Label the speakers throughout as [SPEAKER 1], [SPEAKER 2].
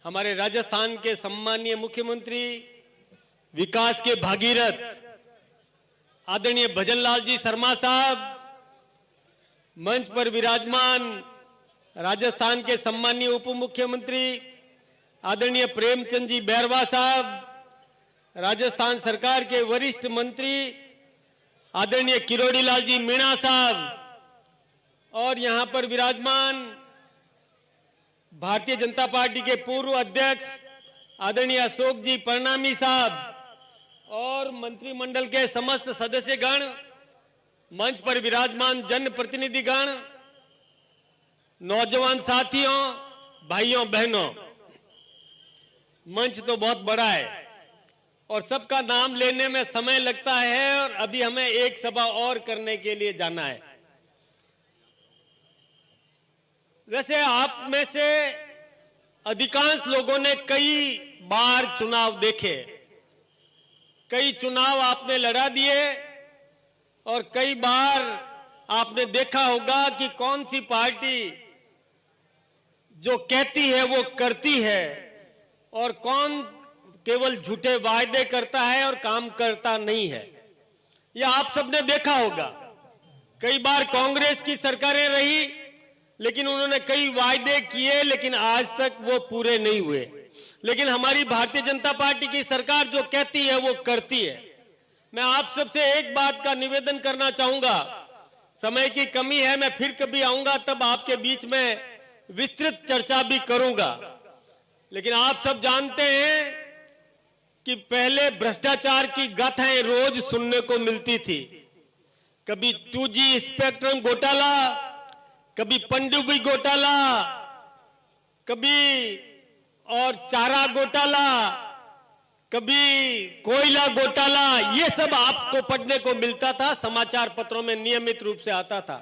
[SPEAKER 1] हमारे राजस्थान के सम्मानीय मुख्यमंत्री, विकास के भागीरथ आदरणीय भजनलाल जी शर्मा साहब, मंच पर विराजमान राजस्थान के सम्मानीय उप मुख्यमंत्री आदरणीय प्रेमचंद जी बैरवा साहब, राजस्थान सरकार के वरिष्ठ मंत्री आदरणीय किरोड़ी लाल जी मीणा साहब, और यहां पर विराजमान भारतीय जनता पार्टी के पूर्व अध्यक्ष आदरणीय अशोक जी परनामी साहब और मंत्रिमंडल के समस्त सदस्यगण, मंच पर विराजमान जनप्रतिनिधिगण, नौजवान साथियों, भाइयों बहनों, मंच तो बहुत बड़ा है और सबका नाम लेने में समय लगता है और अभी हमें एक सभा और करने के लिए जाना है। वैसे आप में से अधिकांश लोगों ने कई बार चुनाव देखे, कई चुनाव आपने लड़ा दिए और कई बार आपने देखा होगा कि कौन सी पार्टी जो कहती है वो करती है और कौन केवल झूठे वायदे करता है और काम करता नहीं है। यह आप सबने देखा होगा। कई बार कांग्रेस की सरकारें रही लेकिन उन्होंने कई वायदे किए लेकिन आज तक वो पूरे नहीं हुए। लेकिन हमारी भारतीय जनता पार्टी की सरकार जो कहती है वो करती है। मैं आप सबसे एक बात का निवेदन करना चाहूंगा, समय की कमी है, मैं फिर कभी आऊंगा तब आपके बीच में विस्तृत चर्चा भी करूंगा। लेकिन आप सब जानते हैं कि पहले भ्रष्टाचार की गाथाएं रोज सुनने को मिलती थी। कभी 2G स्पेक्ट्रम घोटाला, कभी पनडुब्बी घोटाला, कभी और चारा घोटाला, कभी कोयला घोटाला, ये सब आपको पढ़ने को मिलता था, समाचार पत्रों में नियमित रूप से आता था।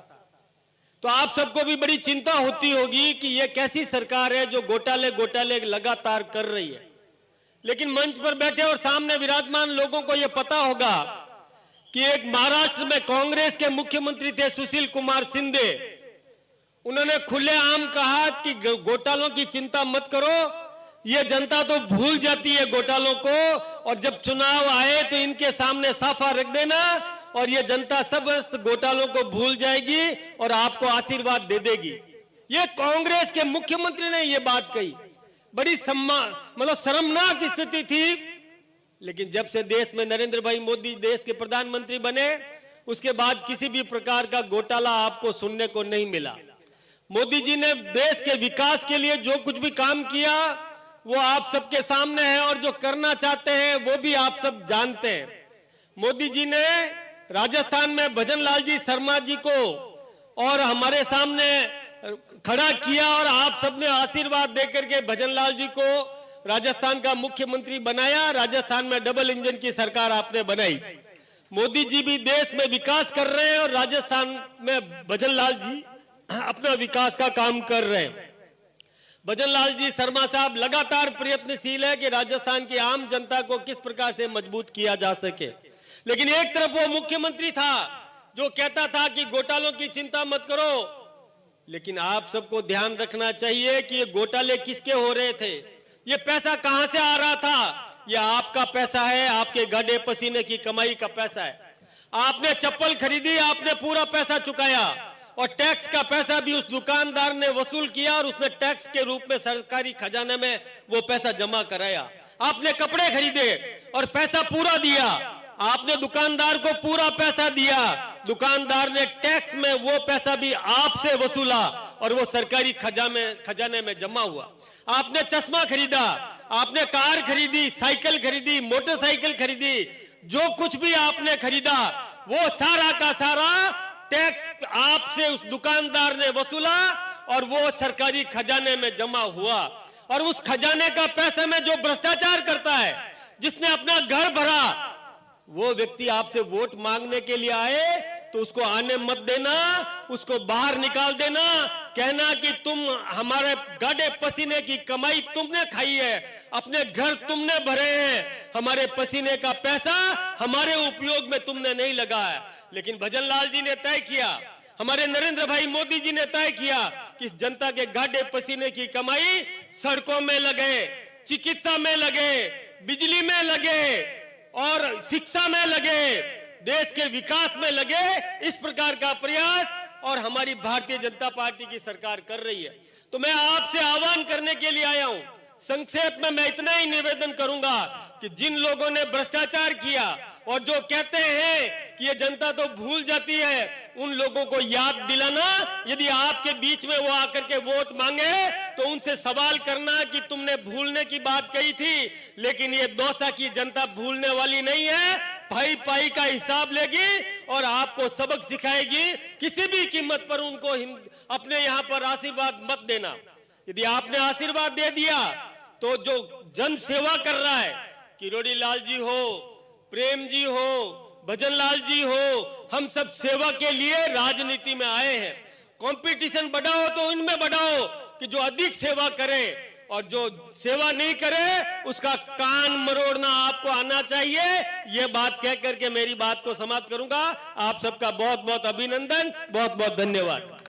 [SPEAKER 1] तो आप सबको भी बड़ी चिंता होती होगी कि ये कैसी सरकार है जो घोटाले लगातार कर रही है। लेकिन मंच पर बैठे और सामने विराजमान लोगों को यह पता होगा कि एक महाराष्ट्र में कांग्रेस के मुख्यमंत्री थे सुशील कुमार शिंदे। उन्होंने खुलेआम कहा कि घोटालों की चिंता मत करो, ये जनता तो भूल जाती है घोटालों को, और जब चुनाव आए तो इनके सामने साफा रख देना और ये जनता सब घोटालों को भूल जाएगी और आपको आशीर्वाद दे देगी। ये कांग्रेस के मुख्यमंत्री ने ये बात कही। बड़ी मतलब शर्मनाक स्थिति थी। लेकिन जब से देश में नरेंद्र भाई मोदी देश के प्रधानमंत्री बने, उसके बाद किसी भी प्रकार का घोटाला आपको सुनने को नहीं मिला। मोदी जी ने देश के विकास के लिए जो कुछ भी काम किया वो आप सबके सामने है और जो करना चाहते हैं वो भी आप सब जानते हैं। मोदी जी ने राजस्थान में भजनलाल जी शर्मा जी को और हमारे सामने खड़ा किया और आप सबने आशीर्वाद देकर के भजनलाल जी को राजस्थान का मुख्यमंत्री बनाया। राजस्थान में डबल इंजन की सरकार आपने बनाई। मोदी जी भी देश में विकास कर रहे हैं और राजस्थान में भजनलाल जी अपना विकास का काम कर रहे हैं। भजनलाल जी शर्मा साहब लगातार प्रयत्नशील है कि राजस्थान की आम जनता को किस प्रकार से मजबूत किया जा सके। लेकिन एक तरफ वो मुख्यमंत्री था जो कहता था कि घोटालों की चिंता मत करो, लेकिन आप सबको ध्यान रखना चाहिए कि ये घोटाले किसके हो रहे थे, ये पैसा कहां से आ रहा था। ये आपका पैसा है, आपके गाढ़े पसीने की कमाई का पैसा है। आपने चप्पल खरीदी, आपने पूरा पैसा चुकाया और टैक्स का पैसा भी उस दुकानदार ने वसूल किया और उसने टैक्स के रूप में सरकारी खजाने में वो पैसा जमा कराया। आपने कपड़े खरीदे और पैसा पूरा दिया, आपने दुकानदार को पूरा पैसा दिया, दुकानदार ने टैक्स में वो पैसा भी आपसे वसूला और वो सरकारी खजाने में जमा हुआ। आपने चश्मा खरीदा, आपने कार खरीदी, साइकिल खरीदी, मोटरसाइकिल खरीदी, जो कुछ भी आपने खरीदा वो सारा का सारा टैक्स आपसे उस दुकानदार ने वसूला और वो सरकारी खजाने में जमा हुआ। और उस खजाने का पैसे में जो भ्रष्टाचार करता है, जिसने अपना घर भरा, वो व्यक्ति आपसे वोट मांगने के लिए आए तो उसको आने मत देना, उसको बाहर निकाल देना, कहना कि तुम हमारे गाढ़े पसीने की कमाई तुमने खाई है, अपने घर तुमने भरे हैं, हमारे पसीने का पैसा हमारे उपयोग में तुमने नहीं लगाया। लेकिन भजनलाल जी ने तय किया, हमारे नरेंद्र भाई मोदी जी ने तय किया कि जनता के गाढ़े पसीने की कमाई सड़कों में लगे, चिकित्सा में लगे, बिजली में लगे और शिक्षा में लगे, देश के विकास में लगे। इस प्रकार का प्रयास और हमारी भारतीय जनता पार्टी की सरकार कर रही है। तो मैं आपसे आह्वान करने के लिए आया हूं। संक्षेप में मैं इतना ही निवेदन करूंगा कि जिन लोगों ने भ्रष्टाचार किया और जो कहते हैं कि ये जनता तो भूल जाती है, उन लोगों को याद दिलाना, यदि आपके बीच में वो आकर के वोट मांगे तो उनसे सवाल करना कि तुमने भूलने की बात कही थी, लेकिन ये दौसा की जनता भूलने वाली नहीं है। भाई पाई का हिसाब लेगी और आपको सबक सिखाएगी। किसी भी कीमत पर उनको अपने यहां पर आशीर्वाद मत देना। यदि आपने आशीर्वाद दे दिया तो जो जन सेवा कर रहा है, किरोड़ी लाल जी हो, प्रेम जी हो, भजन लाल जी हो, हम सब सेवा के लिए राजनीति में आए हैं। कंपटीशन बढ़ाओ तो इनमें बढ़ाओ कि जो अधिक सेवा करे, और जो सेवा नहीं करे उसका कान मरोड़ना आपको आना चाहिए। यह बात कह करके मेरी बात को समाप्त करूंगा। आप सबका बहुत बहुत अभिनंदन, बहुत बहुत धन्यवाद।